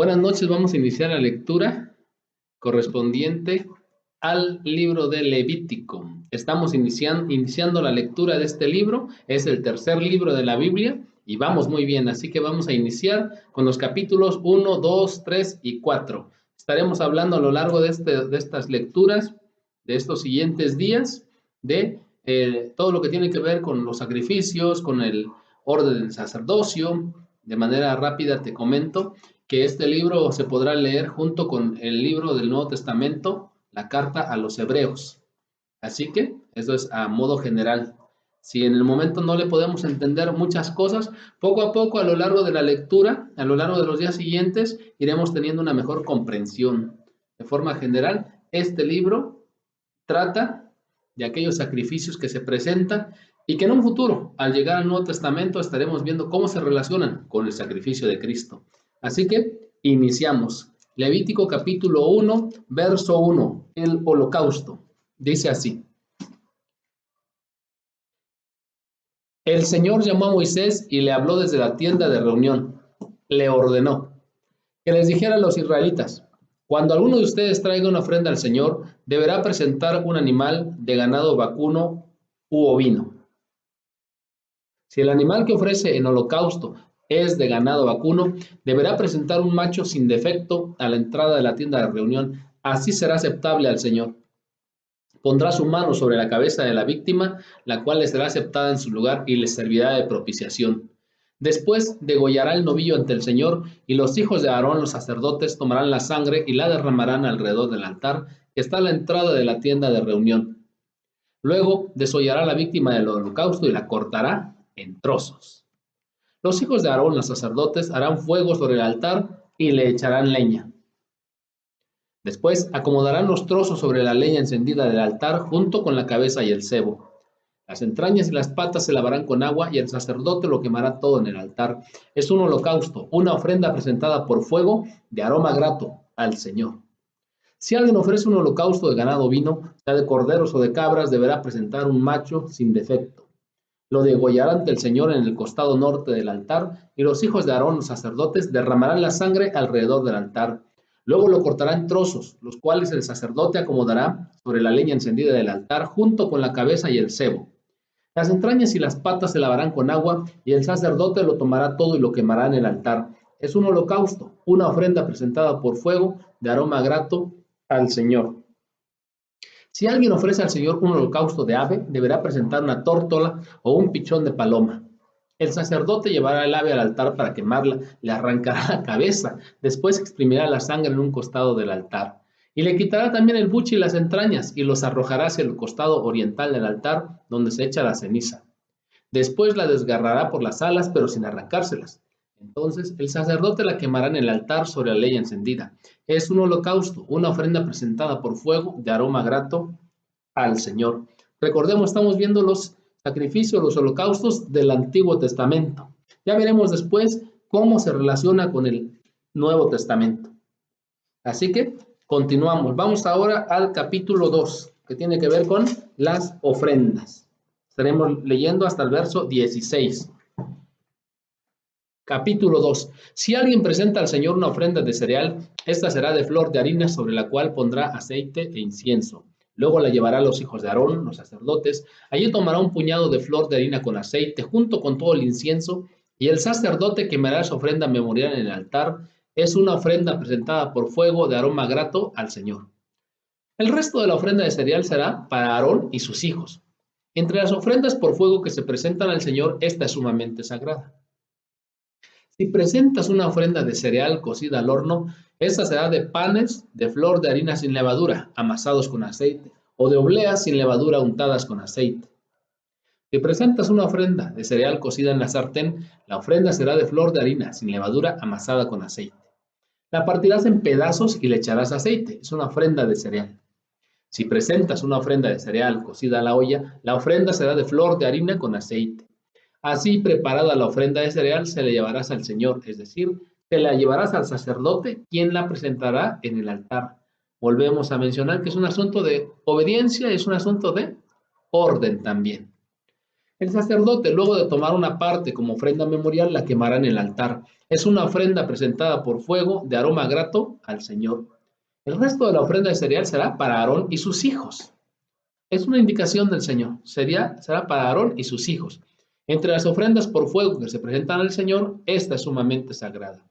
Buenas noches, vamos a iniciar la lectura correspondiente al libro de Levítico. Estamos iniciando la lectura de este libro, es el tercer libro de la Biblia y vamos muy bien, así que vamos a iniciar con los capítulos 1, 2, 3 y 4. Estaremos hablando a lo largo de estas lecturas, de estos siguientes días, de todo lo que tiene que ver con los sacrificios, con el orden del sacerdocio. De manera rápida te comento que este libro se podrá leer junto con el libro del Nuevo Testamento, la carta a los Hebreos. Así que eso es a modo general. Si en el momento no le podemos entender muchas cosas, poco a poco a lo largo de la lectura, a lo largo de los días siguientes, iremos teniendo una mejor comprensión. De forma general, este libro trata de aquellos sacrificios que se presentan y que en un futuro, al llegar al Nuevo Testamento, estaremos viendo cómo se relacionan con el sacrificio de Cristo. Así que iniciamos. Levítico capítulo 1, verso 1, el holocausto. Dice así: El Señor llamó a Moisés y le habló desde la tienda de reunión. Le ordenó que les dijera a los israelitas: cuando alguno de ustedes traiga una ofrenda al Señor, deberá presentar un animal de ganado vacuno u ovino. Si el animal que ofrece en holocausto es de ganado vacuno, deberá presentar un macho sin defecto a la entrada de la tienda de reunión. Así será aceptable al Señor. Pondrá su mano sobre la cabeza de la víctima, la cual le será aceptada en su lugar y le servirá de propiciación. Después degollará el novillo ante el Señor, y los hijos de Aarón, los sacerdotes, tomarán la sangre y la derramarán alrededor del altar que está a la entrada de la tienda de reunión. Luego desollará a la víctima del holocausto y la cortará en trozos. Los hijos de Aarón, los sacerdotes, harán fuego sobre el altar y le echarán leña. Después acomodarán los trozos sobre la leña encendida del altar junto con la cabeza y el sebo. Las entrañas y las patas se lavarán con agua y el sacerdote lo quemará todo en el altar. Es un holocausto, una ofrenda presentada por fuego de aroma grato al Señor. Si alguien ofrece un holocausto de ganado ovino, sea de corderos o de cabras, deberá presentar un macho sin defecto. Lo degollará ante el Señor en el costado norte del altar, y los hijos de Aarón, los sacerdotes, derramarán la sangre alrededor del altar. Luego lo cortará en trozos, los cuales el sacerdote acomodará sobre la leña encendida del altar, junto con la cabeza y el sebo. Las entrañas y las patas se lavarán con agua, y el sacerdote lo tomará todo y lo quemará en el altar. Es un holocausto, una ofrenda presentada por fuego de aroma grato al Señor. Si alguien ofrece al Señor un holocausto de ave, deberá presentar una tórtola o un pichón de paloma. El sacerdote llevará el ave al altar para quemarla, le arrancará la cabeza, después exprimirá la sangre en un costado del altar. Y le quitará también el buche y las entrañas, y los arrojará hacia el costado oriental del altar, donde se echa la ceniza. Después la desgarrará por las alas, pero sin arrancárselas. Entonces el sacerdote la quemará en el altar sobre la leña encendida. Es un holocausto, una ofrenda presentada por fuego de aroma grato al Señor. Recordemos, estamos viendo los sacrificios, los holocaustos del Antiguo Testamento. Ya veremos después cómo se relaciona con el Nuevo Testamento. Así que continuamos. Vamos ahora al capítulo 2, que tiene que ver con las ofrendas. Estaremos leyendo hasta el verso 16. Capítulo 2. Si alguien presenta al Señor una ofrenda de cereal, esta será de flor de harina sobre la cual pondrá aceite e incienso. Luego la llevará a los hijos de Aarón, los sacerdotes. Allí tomará un puñado de flor de harina con aceite junto con todo el incienso, y el sacerdote quemará su ofrenda memorial en el altar. Es una ofrenda presentada por fuego de aroma grato al Señor. El resto de la ofrenda de cereal será para Aarón y sus hijos. Entre las ofrendas por fuego que se presentan al Señor, esta es sumamente sagrada. Si presentas una ofrenda de cereal cocida al horno, esta será de panes de flor de harina sin levadura, amasados con aceite, o de obleas sin levadura untadas con aceite. Si presentas una ofrenda de cereal cocida en la sartén, la ofrenda será de flor de harina sin levadura, amasada con aceite. La partirás en pedazos y le echarás aceite. Es una ofrenda de cereal. Si presentas una ofrenda de cereal cocida a la olla, la ofrenda será de flor de harina con aceite. Así preparada la ofrenda de cereal, se la llevarás al Señor, es decir, se la llevarás al sacerdote, quien la presentará en el altar. Volvemos a mencionar que es un asunto de obediencia, es un asunto de orden también. El sacerdote, luego de tomar una parte como ofrenda memorial, la quemará en el altar. Es una ofrenda presentada por fuego de aroma grato al Señor. El resto de la ofrenda de cereal será para Aarón y sus hijos. Es una indicación del Señor. Será para Aarón y sus hijos. Entre las ofrendas por fuego que se presentan al Señor, esta es sumamente sagrada.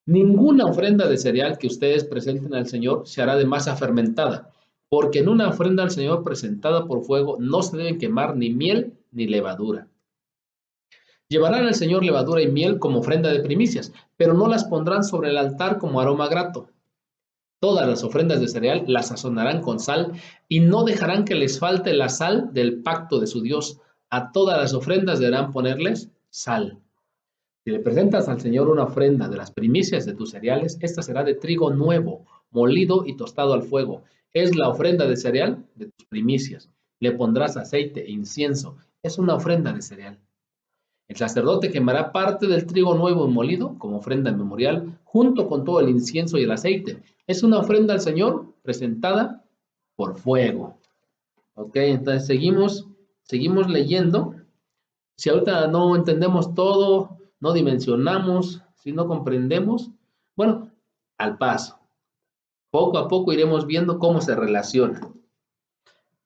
Ninguna ofrenda de cereal que ustedes presenten al Señor se hará de masa fermentada, porque en una ofrenda al Señor presentada por fuego no se deben quemar ni miel ni levadura. Llevarán al Señor levadura y miel como ofrenda de primicias, pero no las pondrán sobre el altar como aroma grato. Todas las ofrendas de cereal las sazonarán con sal y no dejarán que les falte la sal del pacto de su Dios. A todas las ofrendas deberán ponerles sal. Si le presentas al Señor una ofrenda de las primicias de tus cereales, esta será de trigo nuevo, molido y tostado al fuego. Es la ofrenda de cereal de tus primicias. Le pondrás aceite e incienso. Es una ofrenda de cereal. El sacerdote quemará parte del trigo nuevo y molido como ofrenda memorial, junto con todo el incienso y el aceite. Es una ofrenda al Señor presentada por fuego. Ok, entonces seguimos leyendo. Si ahorita no entendemos todo, no dimensionamos, si no comprendemos, bueno, al paso. Poco a poco iremos viendo cómo se relacionan.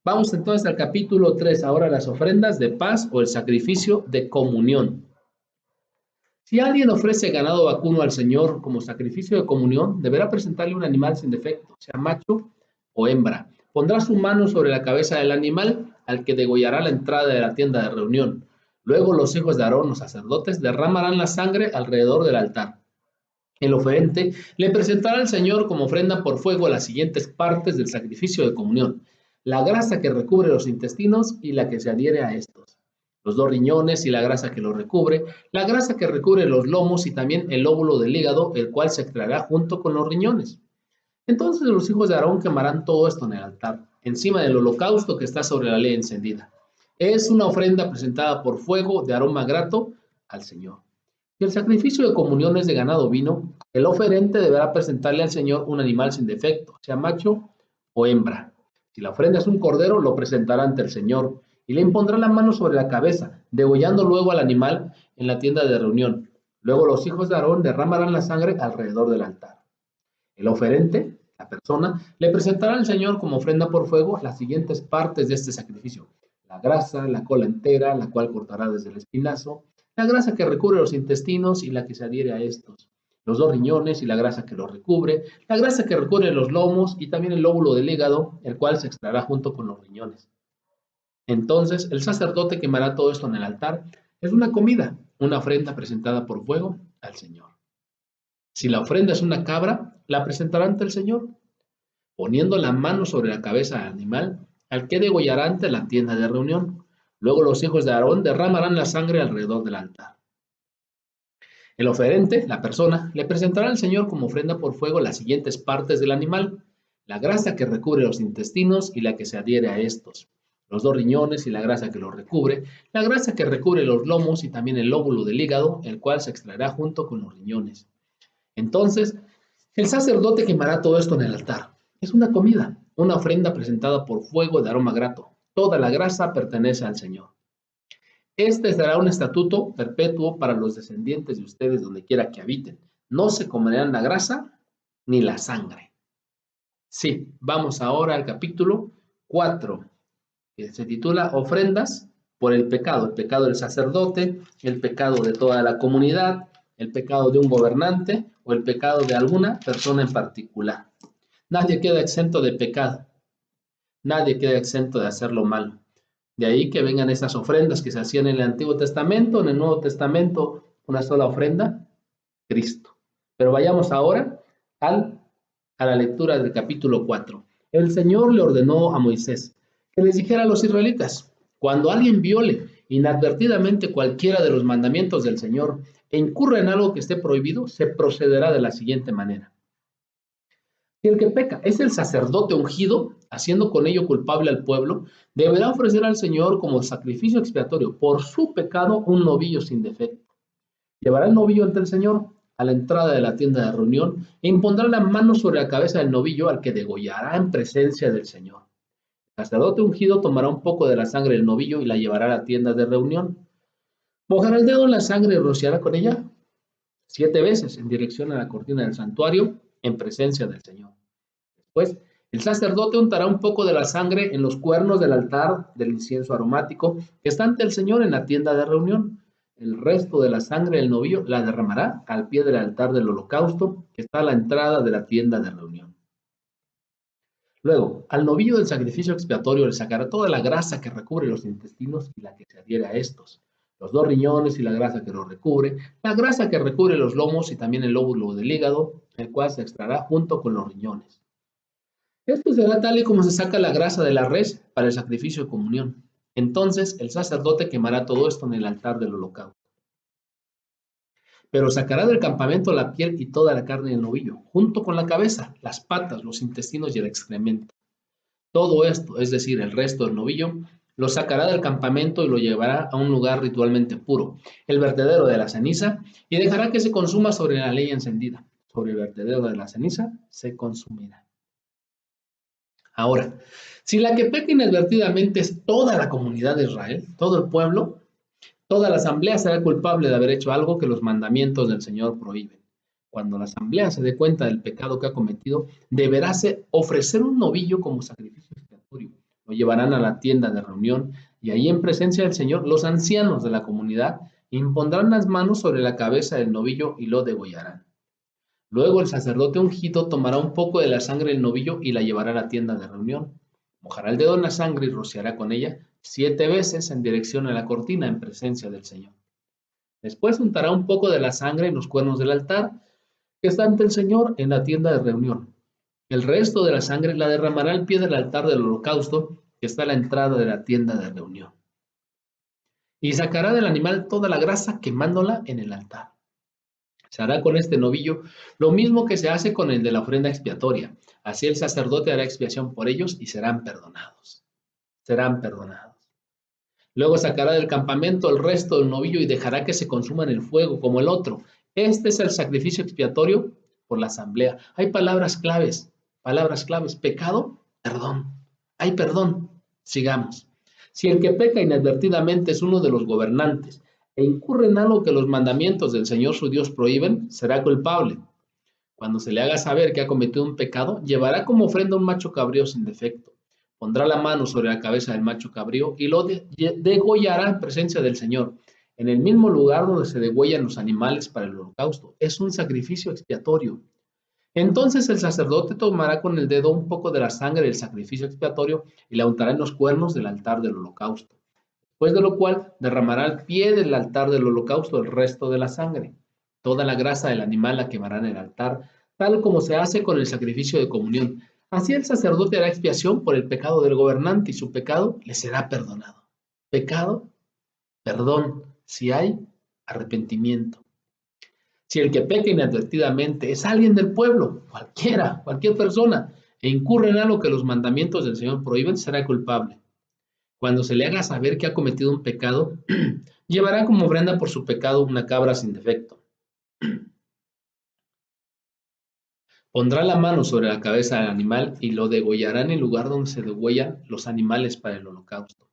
Vamos entonces al capítulo 3, ahora las ofrendas de paz o el sacrificio de comunión. Si alguien ofrece ganado vacuno al Señor como sacrificio de comunión, deberá presentarle un animal sin defecto, sea macho o hembra. Pondrá su mano sobre la cabeza del animal al que degollará la entrada de la tienda de reunión. Luego los hijos de Aarón, los sacerdotes, derramarán la sangre alrededor del altar. El oferente le presentará al Señor como ofrenda por fuego las siguientes partes del sacrificio de comunión: la grasa que recubre los intestinos y la que se adhiere a estos, los dos riñones y la grasa que los recubre, la grasa que recubre los lomos y también el lóbulo del hígado, el cual se extraerá junto con los riñones. Entonces los hijos de Aarón quemarán todo esto en el altar, encima del holocausto que está sobre la leña encendida. Es una ofrenda presentada por fuego de aroma grato al Señor. Si el sacrificio de comunión es de ganado ovino, el oferente deberá presentarle al Señor un animal sin defecto, sea macho o hembra. Si la ofrenda es un cordero, lo presentará ante el Señor y le impondrá la mano sobre la cabeza, degollando luego al animal en la tienda de reunión. Luego los hijos de Aarón derramarán la sangre alrededor del altar. El oferente, la persona, le presentará al Señor como ofrenda por fuego las siguientes partes de este sacrificio: la grasa, la cola entera, la cual cortará desde el espinazo, la grasa que recubre los intestinos y la que se adhiere a estos, los dos riñones y la grasa que los recubre, la grasa que recubre los lomos y también el lóbulo del hígado, el cual se extraerá junto con los riñones. Entonces el sacerdote quemará todo esto en el altar. Es una comida, una ofrenda presentada por fuego al Señor. Si la ofrenda es una cabra, la presentará ante el Señor, poniendo la mano sobre la cabeza del animal, al que degollará ante la tienda de reunión. Luego los hijos de Aarón derramarán la sangre alrededor del altar. El oferente, la persona, le presentará al Señor como ofrenda por fuego las siguientes partes del animal: la grasa que recubre los intestinos y la que se adhiere a estos, los dos riñones y la grasa que los recubre, la grasa que recubre los lomos y también el lóbulo del hígado, el cual se extraerá junto con los riñones. Entonces, el sacerdote quemará todo esto en el altar. Es una comida, una ofrenda presentada por fuego de aroma grato. Toda la grasa pertenece al Señor. Este será un estatuto perpetuo para los descendientes de ustedes donde quiera que habiten. No se comerán la grasa ni la sangre. Sí, vamos ahora al capítulo 4, que se titula Ofrendas por el pecado del sacerdote, el pecado de toda la comunidad, el pecado de un gobernante o el pecado de alguna persona en particular. Nadie queda exento de pecado. Nadie queda exento de hacer lo malo. De ahí que vengan esas ofrendas que se hacían en el Antiguo Testamento, en el Nuevo Testamento, una sola ofrenda, Cristo. Pero vayamos ahora a la lectura del capítulo 4. El Señor le ordenó a Moisés que les dijera a los israelitas: cuando alguien viole inadvertidamente cualquiera de los mandamientos del Señor e incurra en algo que esté prohibido, se procederá de la siguiente manera. Si el que peca es el sacerdote ungido, haciendo con ello culpable al pueblo, deberá ofrecer al Señor como sacrificio expiatorio por su pecado un novillo sin defecto. Llevará el novillo ante el Señor a la entrada de la tienda de reunión e impondrá la mano sobre la cabeza del novillo, al que degollará en presencia del Señor. El sacerdote ungido tomará un poco de la sangre del novillo y la llevará a la tienda de reunión. Mojará el dedo en la sangre y rociará con ella 7 veces en dirección a la cortina del santuario en presencia del Señor. Después, el sacerdote untará un poco de la sangre en los cuernos del altar del incienso aromático que está ante el Señor en la tienda de reunión. El resto de la sangre del novillo la derramará al pie del altar del holocausto que está a la entrada de la tienda de reunión. Luego, al novillo del sacrificio expiatorio le sacará toda la grasa que recubre los intestinos y la que se adhiere a estos, los 2 riñones y la grasa que los recubre, la grasa que recubre los lomos y también el lóbulo del hígado, el cual se extraerá junto con los riñones. Esto será tal y como se saca la grasa de la res para el sacrificio de comunión. Entonces el sacerdote quemará todo esto en el altar del holocausto. Pero sacará del campamento la piel y toda la carne del novillo, junto con la cabeza, las patas, los intestinos y el excremento. Todo esto, es decir, el resto del novillo, lo sacará del campamento y lo llevará a un lugar ritualmente puro, el vertedero de la ceniza, y dejará que se consuma sobre la leña encendida. Sobre el vertedero de la ceniza se consumirá. Ahora, si la que peca inadvertidamente es toda la comunidad de Israel, todo el pueblo, toda la asamblea será culpable de haber hecho algo que los mandamientos del Señor prohíben. Cuando la asamblea se dé cuenta del pecado que ha cometido, deberá ofrecer un novillo como sacrificio expiatorio. Lo llevarán a la tienda de reunión y ahí en presencia del Señor, los ancianos de la comunidad impondrán las manos sobre la cabeza del novillo y lo degollarán. Luego el sacerdote ungido tomará un poco de la sangre del novillo y la llevará a la tienda de reunión. Mojará el dedo en la sangre y rociará con ella 7 veces en dirección a la cortina en presencia del Señor. Después untará un poco de la sangre en los cuernos del altar que está ante el Señor en la tienda de reunión. El resto de la sangre la derramará al pie del altar del holocausto que está a la entrada de la tienda de reunión. Y sacará del animal toda la grasa quemándola en el altar. Se hará con este novillo lo mismo que se hace con el de la ofrenda expiatoria. Así el sacerdote hará expiación por ellos y serán perdonados. Serán perdonados. Luego sacará del campamento el resto del novillo y dejará que se consuma en el fuego como el otro. Este es el sacrificio expiatorio por la asamblea. Hay palabras claves. Pecado, perdón. Hay perdón. Sigamos. Si el que peca inadvertidamente es uno de los gobernantes e incurre en algo que los mandamientos del Señor su Dios prohíben, será culpable. Cuando se le haga saber que ha cometido un pecado, llevará como ofrenda un macho cabrío sin defecto. Pondrá la mano sobre la cabeza del macho cabrío y lo degollará en presencia del Señor, en el mismo lugar donde se degüellan los animales para el holocausto. Es un sacrificio expiatorio. Entonces el sacerdote tomará con el dedo un poco de la sangre del sacrificio expiatorio y la untará en los cuernos del altar del holocausto. Después de lo cual derramará al pie del altar del holocausto el resto de la sangre. Toda la grasa del animal la quemará en el altar, tal como se hace con el sacrificio de comunión. Así el sacerdote hará expiación por el pecado del gobernante y su pecado le será perdonado. Pecado, perdón, si hay arrepentimiento. Si el que peca inadvertidamente es alguien del pueblo, cualquier persona, e incurre en algo que los mandamientos del Señor prohíben, será culpable. Cuando se le haga saber que ha cometido un pecado, llevará como ofrenda por su pecado una cabra sin defecto. Pondrá la mano sobre la cabeza del animal y lo degollará en el lugar donde se degüellan los animales para el holocausto.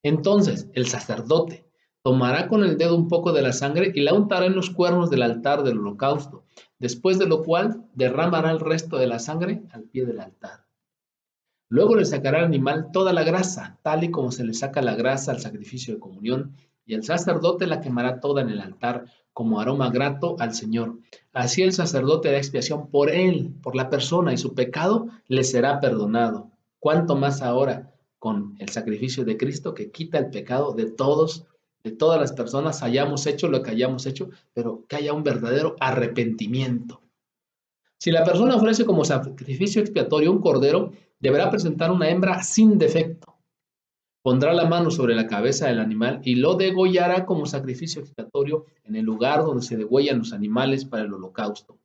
Entonces el sacerdote tomará con el dedo un poco de la sangre y la untará en los cuernos del altar del holocausto, después de lo cual derramará el resto de la sangre al pie del altar. Luego le sacará al animal toda la grasa, tal y como se le saca la grasa al sacrificio de comunión, y el sacerdote la quemará toda en el altar como aroma grato al Señor. Así el sacerdote hará expiación por él, por la persona, y su pecado le será perdonado. ¿Cuánto más ahora con el sacrificio de Cristo que quita el pecado de todos, de todas las personas, hayamos hecho lo que hayamos hecho, pero que haya un verdadero arrepentimiento? Si la persona ofrece como sacrificio expiatorio un cordero, deberá presentar una hembra sin defecto. Pondrá la mano sobre la cabeza del animal y lo degollará como sacrificio expiatorio en el lugar donde se degüellan los animales para el holocausto.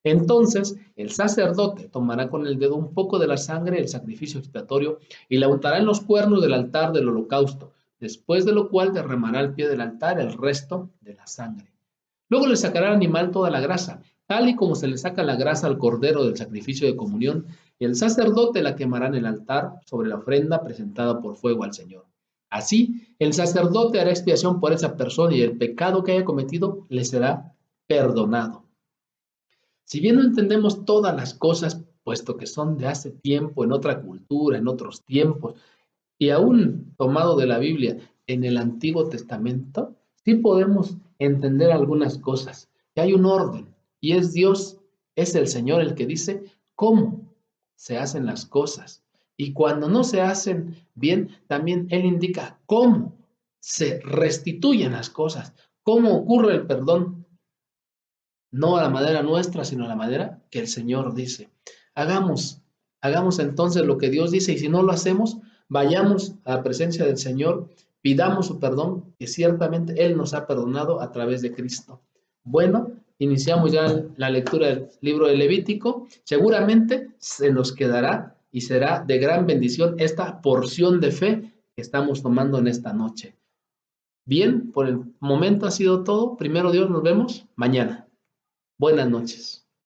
Entonces el sacerdote tomará con el dedo un poco de la sangre del sacrificio expiatorio y la untará en los cuernos del altar del holocausto, después de lo cual derramará al pie del altar el resto de la sangre. Luego le sacará al animal toda la grasa, tal y como se le saca la grasa al cordero del sacrificio de comunión, y el sacerdote la quemará en el altar sobre la ofrenda presentada por fuego al Señor. Así, el sacerdote hará expiación por esa persona y el pecado que haya cometido le será perdonado. Si bien no entendemos todas las cosas, puesto que son de hace tiempo, en otra cultura, en otros tiempos, y aún tomado de la Biblia en el Antiguo Testamento, sí podemos entender algunas cosas, que hay un orden, y es Dios, es el Señor el que dice cómo se hacen las cosas. Y cuando no se hacen bien, también Él indica cómo se restituyen las cosas, cómo ocurre el perdón, no a la manera nuestra, sino a la manera que el Señor dice. Hagamos, hagamos entonces lo que Dios dice y si no lo hacemos, vayamos a la presencia del Señor, pidamos su perdón, que ciertamente Él nos ha perdonado a través de Cristo. Bueno, iniciamos ya la lectura del libro de Levítico. Seguramente se nos quedará y será de gran bendición esta porción de fe que estamos tomando en esta noche. Bien, por el momento ha sido todo. Primero Dios, nos vemos mañana. Buenas noches.